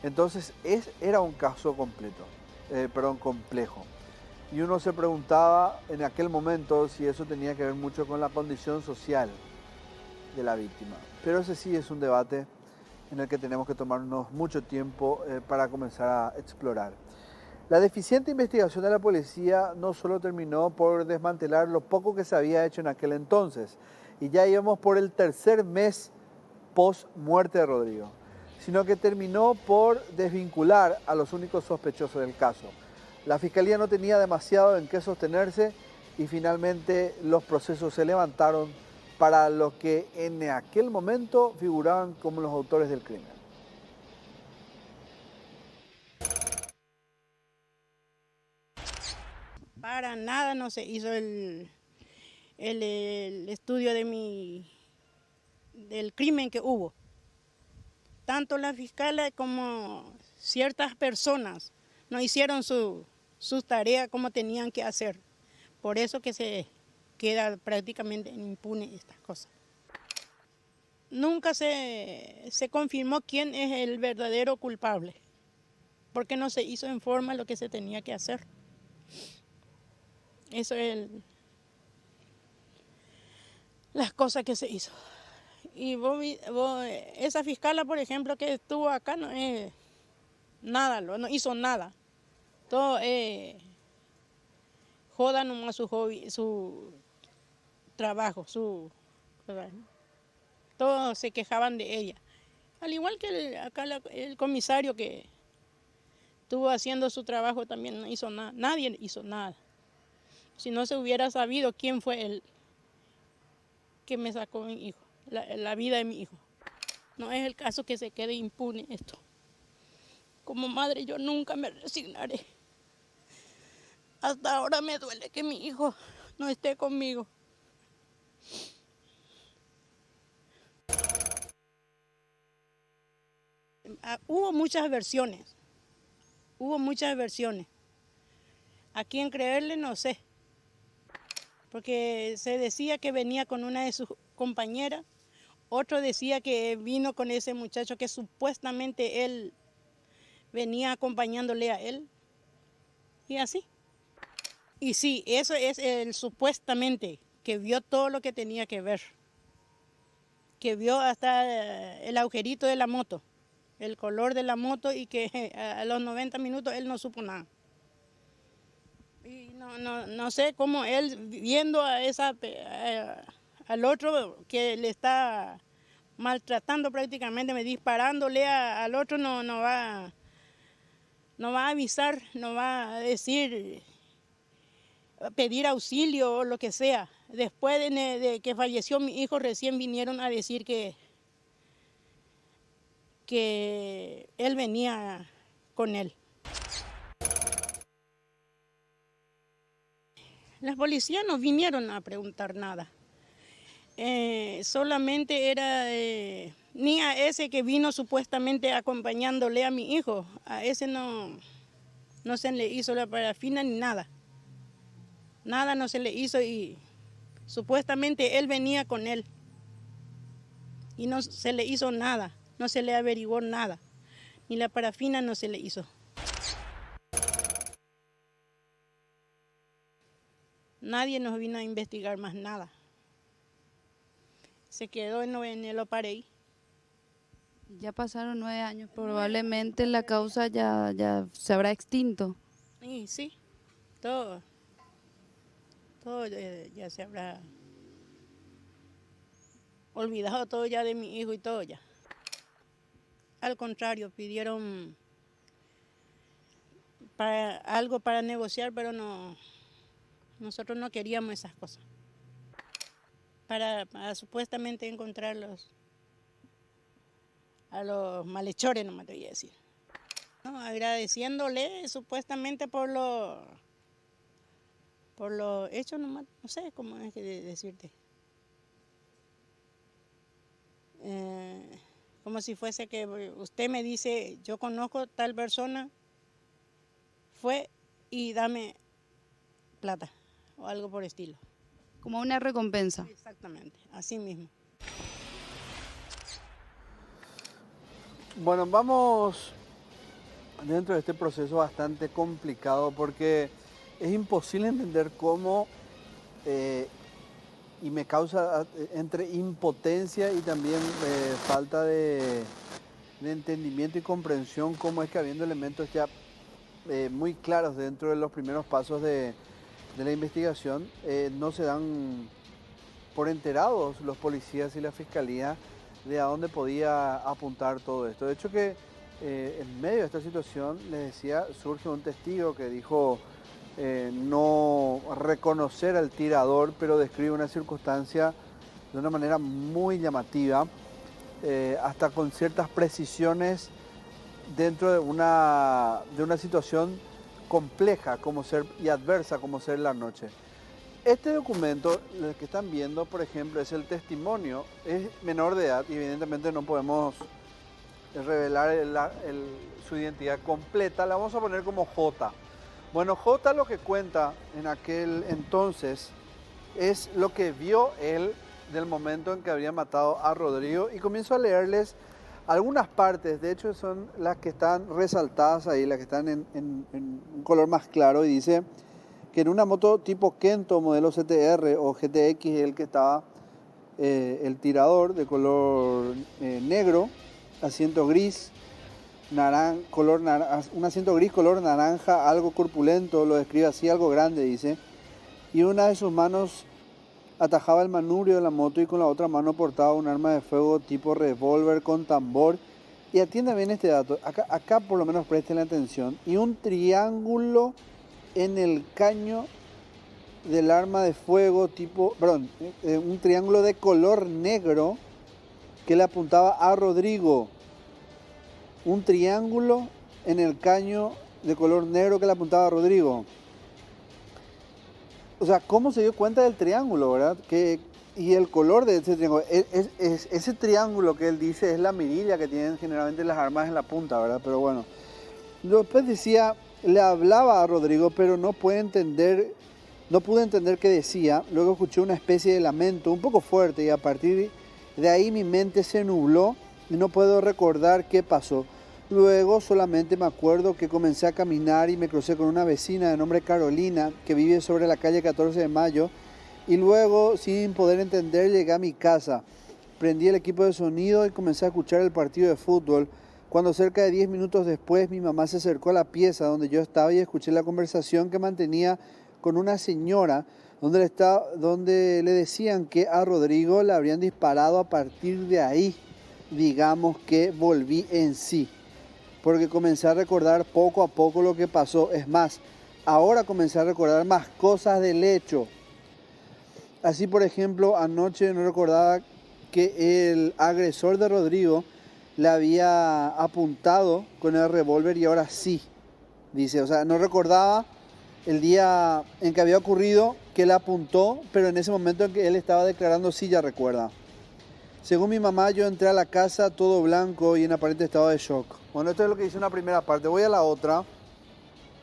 Entonces era un caso complejo. Y uno se preguntaba en aquel momento si eso tenía que ver mucho con la condición social de la víctima. Pero ese sí es un debate en el que tenemos que tomarnos mucho tiempo para comenzar a explorar. La deficiente investigación de la policía no solo terminó por desmantelar lo poco que se había hecho en aquel entonces, y ya íbamos por el tercer mes post muerte de Rodrigo, sino que terminó por desvincular a los únicos sospechosos del caso. La Fiscalía no tenía demasiado en qué sostenerse y finalmente los procesos se levantaron para los que en aquel momento figuraban como los autores del crimen. Para nada no se hizo el estudio del crimen que hubo. Tanto la fiscal como ciertas personas no hicieron sus tareas como tenían que hacer. Por eso que se queda prácticamente impune estas cosas. Nunca se confirmó quién es el verdadero culpable, porque no se hizo en forma lo que se tenía que hacer. Eso es las cosas que se hizo. Y esa fiscala, por ejemplo, que estuvo acá, no hizo nada. Todo joda nomás su hobby, su trabajo, todos se quejaban de ella. Al igual que el comisario que estuvo haciendo su trabajo también no hizo nada, nadie hizo nada. Si no se hubiera sabido quién fue el que me sacó mi hijo, la vida de mi hijo. No es el caso que se quede impune esto. Como madre yo nunca me resignaré. Hasta ahora me duele que mi hijo no esté conmigo. Hubo muchas versiones. ¿A quién creerle? No sé. Porque se decía que venía con una de sus compañeras, otro decía que vino con ese muchacho que supuestamente él venía acompañándole a él, y así. Y sí, eso es el supuestamente, que vio todo lo que tenía que ver, que vio hasta el agujerito de la moto, el color de la moto, y que a los 90 minutos él no supo nada. Y no sé cómo él, viendo al otro que le está maltratando prácticamente, disparándole al otro, no va a avisar, no va a decir, pedir auxilio o lo que sea. Después de que falleció mi hijo, recién vinieron a decir que él venía con él. Las policías no vinieron a preguntar nada. Solamente era ni a ese que vino supuestamente acompañándole a mi hijo. A ese no se le hizo la parafina ni nada. Nada no se le hizo, y supuestamente él venía con él. Y no se le hizo nada, no se le averiguó nada. Ni la parafina no se le hizo. Nadie nos vino a investigar más nada. Se quedó en el Opareí. Ya pasaron 9 años, probablemente la causa ya se habrá extinto. Y sí, todo ya se habrá olvidado todo ya de mi hijo y todo ya. Al contrario, pidieron algo para negociar, pero no. Nosotros no queríamos esas cosas. Para supuestamente encontrar a los malhechores, no me atreví a decir. No, agradeciéndole supuestamente por lo hecho, no sé cómo es que decirte. Como si fuese que usted me dice, yo conozco tal persona, fue y dame plata o algo por estilo. Como una recompensa. Exactamente, así mismo. Bueno, vamos dentro de este proceso bastante complicado porque es imposible entender cómo, y me causa entre impotencia y también falta de entendimiento y comprensión, cómo es que habiendo elementos ya muy claros dentro de los primeros pasos de la investigación, no se dan por enterados los policías y la fiscalía de a dónde podía apuntar todo esto. De hecho que en medio de esta situación, les decía, surge un testigo que dijo no reconocer al tirador, pero describe una circunstancia de una manera muy llamativa, hasta con ciertas precisiones dentro de una situación compleja como ser y adversa como ser la noche. Este documento, el que están viendo, por ejemplo, es el testimonio, es menor de edad y evidentemente no podemos revelar su identidad completa, la vamos a poner como J. Bueno, J lo que cuenta en aquel entonces es lo que vio él del momento en que había matado a Rodrigo, y comienzo a leerles algunas partes, de hecho son las que están resaltadas ahí, las que están en un color más claro, y dice que en una moto tipo Kento modelo CTR o GTX, el que estaba el tirador de color negro, asiento gris, un asiento gris color naranja, algo corpulento, lo describe así, algo grande dice, y una de sus manos atajaba el manubrio de la moto y con la otra mano portaba un arma de fuego tipo revólver con tambor. Y atienda bien este dato, acá por lo menos presten atención, y un triángulo en el caño del arma de fuego un triángulo de color negro que le apuntaba a Rodrigo. Un triángulo en el caño de color negro que le apuntaba a Rodrigo. O sea, ¿cómo se dio cuenta del triángulo, verdad? Y el color de ese triángulo, ese triángulo que él dice es la mirilla que tienen generalmente las armas en la punta, ¿verdad? Pero bueno, después decía le hablaba a Rodrigo, pero no pude entender qué decía. Luego escuché una especie de lamento un poco fuerte y a partir de ahí mi mente se nubló y no puedo recordar qué pasó. Luego solamente me acuerdo que comencé a caminar y me crucé con una vecina de nombre Carolina que vive sobre la calle 14 de Mayo y luego, sin poder entender, llegué a mi casa. Prendí el equipo de sonido y comencé a escuchar el partido de fútbol. Cuando cerca de 10 minutos después mi mamá se acercó a la pieza donde yo estaba y escuché la conversación que mantenía con una señora donde le decían que a Rodrigo le habrían disparado. A partir de ahí, digamos que volví en sí, porque comencé a recordar poco a poco lo que pasó. Es más, ahora comencé a recordar más cosas del hecho. Así, por ejemplo, anoche no recordaba que el agresor de Rodrigo le había apuntado con el revólver y ahora sí, dice. O sea, no recordaba el día en que había ocurrido que le apuntó, pero en ese momento en que él estaba declarando sí ya recuerda. Según mi mamá, yo entré a la casa todo blanco y en aparente estado de shock. Bueno, esto es lo que dice una primera parte. Voy a la otra,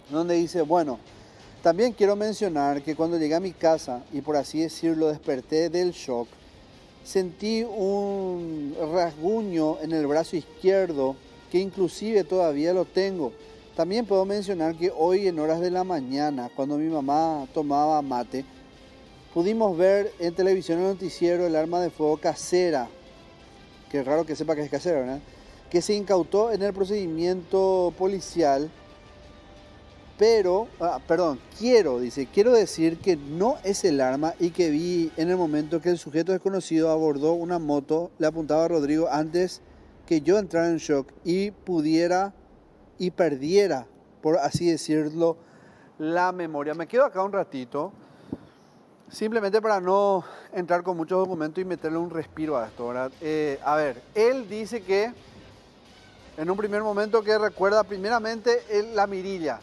donde dice, bueno, también quiero mencionar que cuando llegué a mi casa y por así decirlo desperté del shock, sentí un rasguño en el brazo izquierdo que inclusive todavía lo tengo. También puedo mencionar que hoy en horas de la mañana, cuando mi mamá tomaba mate, pudimos ver en televisión el noticiero el arma de fuego casera, que es raro que sepa que es casera, ¿verdad?, que se incautó en el procedimiento policial. Pero, quiero decir que no es el arma y que vi en el momento que el sujeto desconocido abordó una moto, le apuntaba a Rodrigo antes que yo entrara en shock y pudiera y perdiera, por así decirlo, la memoria. Me quedo acá un ratito, simplemente para no entrar con muchos documentos y meterle un respiro a esto, ¿verdad? A ver, él dice que en un primer momento que recuerda primeramente la mirilla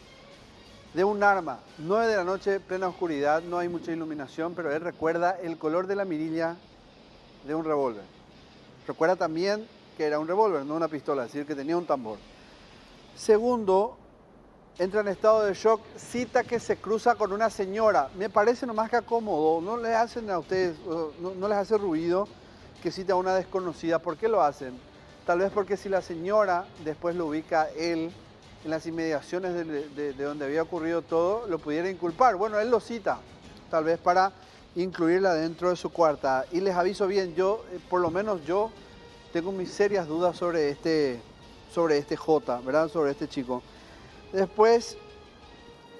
de un arma, 9 de la noche, plena oscuridad, no hay mucha iluminación, pero él recuerda el color de la mirilla de un revólver. Recuerda también que era un revólver, no una pistola, es decir, que tenía un tambor. Segundo, entra en estado de shock, cita que se cruza con una señora. Me parece nomás que acomodó, no les hacen a ustedes, no les hace ruido que cita a una desconocida. ¿Por qué lo hacen? Tal vez porque si la señora después lo ubica a él en las inmediaciones de donde había ocurrido todo, lo pudiera inculpar. Bueno, él lo cita, tal vez para incluirla dentro de su cuarta. Y les aviso bien, yo, por lo menos yo, tengo mis serias dudas sobre este J, ¿verdad? Sobre este chico. Después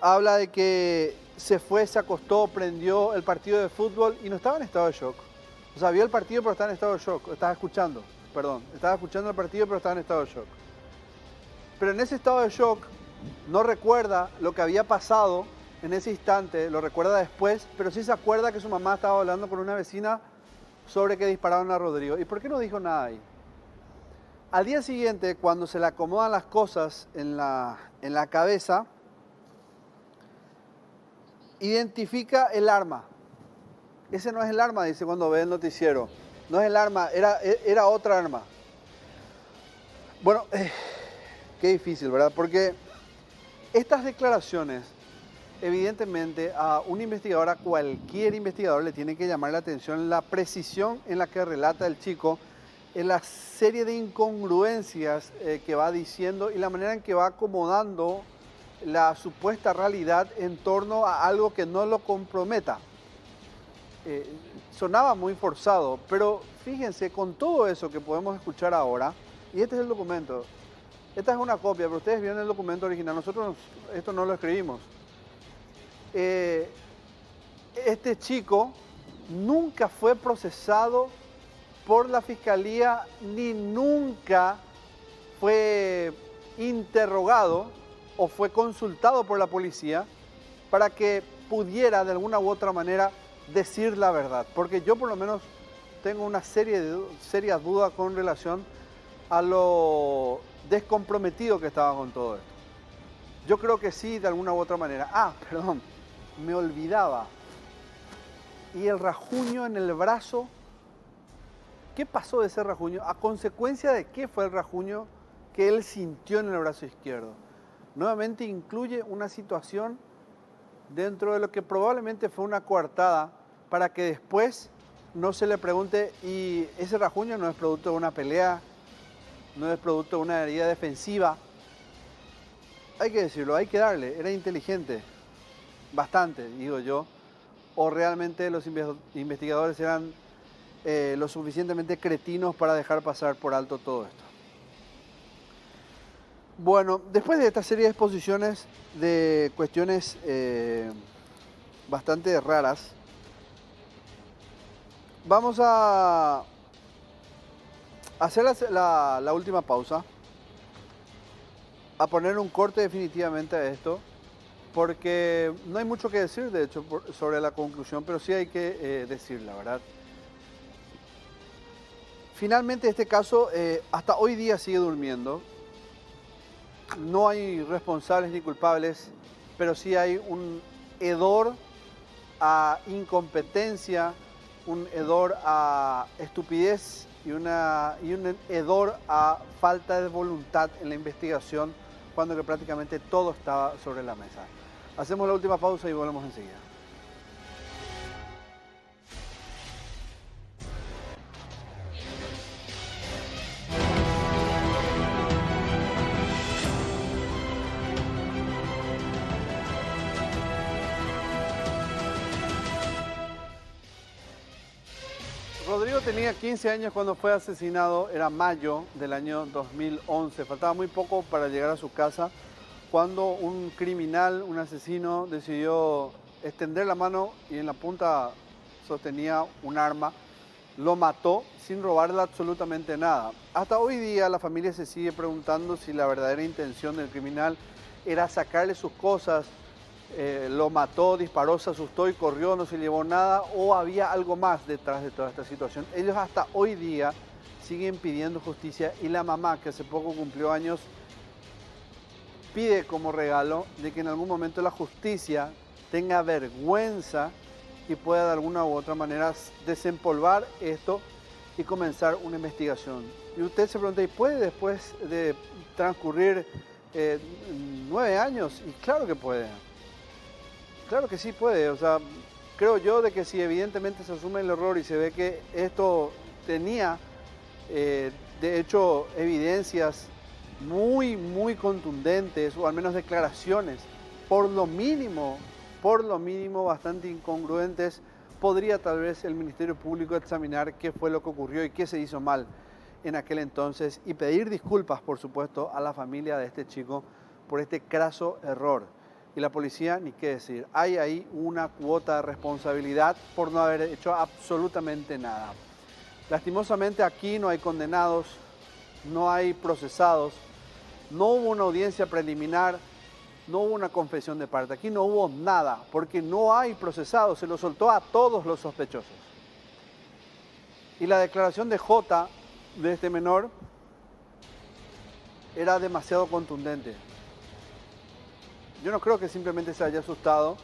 habla de que se fue, se acostó, prendió el partido de fútbol y no estaba en estado de shock. O sea, vio el partido pero estaba en estado de shock. Estaba escuchando el partido pero estaba en estado de shock. Pero en ese estado de shock no recuerda lo que había pasado en ese instante, lo recuerda después, pero sí se acuerda que su mamá estaba hablando con una vecina sobre que dispararon a Rodrigo. ¿Y por qué no dijo nada ahí? Al día siguiente, cuando se le acomodan las cosas en la cabeza, identifica el arma. Ese no es el arma, dice cuando ve el noticiero. No es el arma, era otra arma. Bueno, qué difícil, ¿verdad? Porque estas declaraciones, evidentemente, a un investigador, a cualquier investigador, le tiene que llamar la atención la precisión en la que relata el chico, en la serie de incongruencias que va diciendo y la manera en que va acomodando la supuesta realidad en torno a algo que no lo comprometa. Sonaba muy forzado, pero fíjense, con todo eso que podemos escuchar ahora, y este es el documento, esta es una copia, pero ustedes vieron el documento original, nosotros esto no lo escribimos. Este chico nunca fue procesado por la fiscalía ni nunca fue interrogado o fue consultado por la policía para que pudiera de alguna u otra manera decir la verdad. Porque yo por lo menos tengo una serie de serias dudas con relación a lo descomprometido que estaba con todo esto. Yo creo que sí, de alguna u otra manera. Perdón, me olvidaba. Y el rajuño en el brazo, ¿qué pasó de ese rajuño? ¿A consecuencia de qué fue el rajuño que él sintió en el brazo izquierdo? nuevamente incluye una situación dentro de lo que probablemente fue una coartada para que después no se le pregunte, y ese rajuño no es producto de una pelea, no es producto de una herida defensiva. Hay que decirlo, hay que darle, era inteligente, bastante, digo yo, o realmente los investigadores eran lo suficientemente cretinos para dejar pasar por alto todo esto. Bueno, después de esta serie de exposiciones de cuestiones bastante raras, vamos a hacer la última pausa, a poner un corte definitivamente a esto, porque no hay mucho que decir, de hecho, sobre la conclusión, pero sí hay que decirla, ¿verdad? Finalmente este caso hasta hoy día sigue durmiendo. No hay responsables ni culpables, pero sí hay un hedor a incompetencia, un hedor a estupidez y un hedor a falta de voluntad en la investigación, cuando que prácticamente todo estaba sobre la mesa. Hacemos la última pausa y volvemos enseguida. Rodrigo tenía 15 años cuando fue asesinado, era mayo del año 2011, faltaba muy poco para llegar a su casa, cuando un criminal, un asesino, decidió extender la mano y en la punta sostenía un arma, lo mató sin robarle absolutamente nada. Hasta hoy día la familia se sigue preguntando si la verdadera intención del criminal era sacarle sus cosas, lo mató, disparó, se asustó y corrió, no se llevó nada, o había algo más detrás de toda esta situación. Ellos hasta hoy día siguen pidiendo justicia, y la mamá, que hace poco cumplió años, pide como regalo de que en algún momento la justicia tenga vergüenza y pueda de alguna u otra manera desempolvar esto y comenzar una investigación. Y usted se pregunta, ¿y puede después de transcurrir 9 años? Y claro que puede. Claro que sí puede, o sea, creo yo de que si evidentemente se asume el error y se ve que esto tenía, de hecho, evidencias muy contundentes, o al menos declaraciones, por lo mínimo bastante incongruentes, podría tal vez el Ministerio Público examinar qué fue lo que ocurrió y qué se hizo mal en aquel entonces, y pedir disculpas, por supuesto, a la familia de este chico por este craso error. Y la policía, ni qué decir, hay ahí una cuota de responsabilidad por no haber hecho absolutamente nada. Lastimosamente aquí no hay condenados, no hay procesados, no hubo una audiencia preliminar, no hubo una confesión de parte, aquí no hubo nada, porque no hay procesados, se lo soltó a todos los sospechosos. Y la declaración de J, de este menor, era demasiado contundente. Yo no creo que simplemente se haya asustado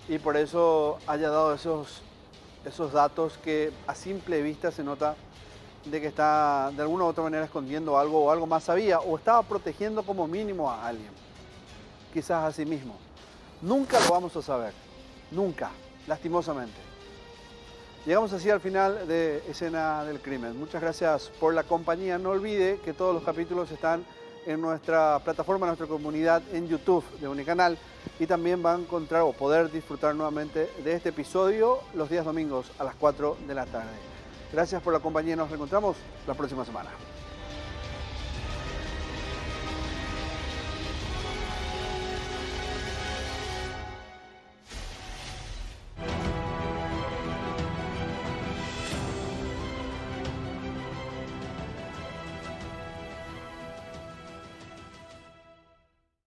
y por eso haya dado esos datos que a simple vista se nota de que está de alguna u otra manera escondiendo algo, o algo más sabía, o estaba protegiendo como mínimo a alguien, quizás a sí mismo. Nunca lo vamos a saber, nunca, lastimosamente. Llegamos así al final de Escena del Crimen. Muchas gracias por la compañía. No olvide que todos los capítulos están en nuestra plataforma, en nuestra comunidad en YouTube de Unicanal, y también va a encontrar o poder disfrutar nuevamente de este episodio los días domingos a las 4 de la tarde. Gracias por la compañía, nos reencontramos la próxima semana.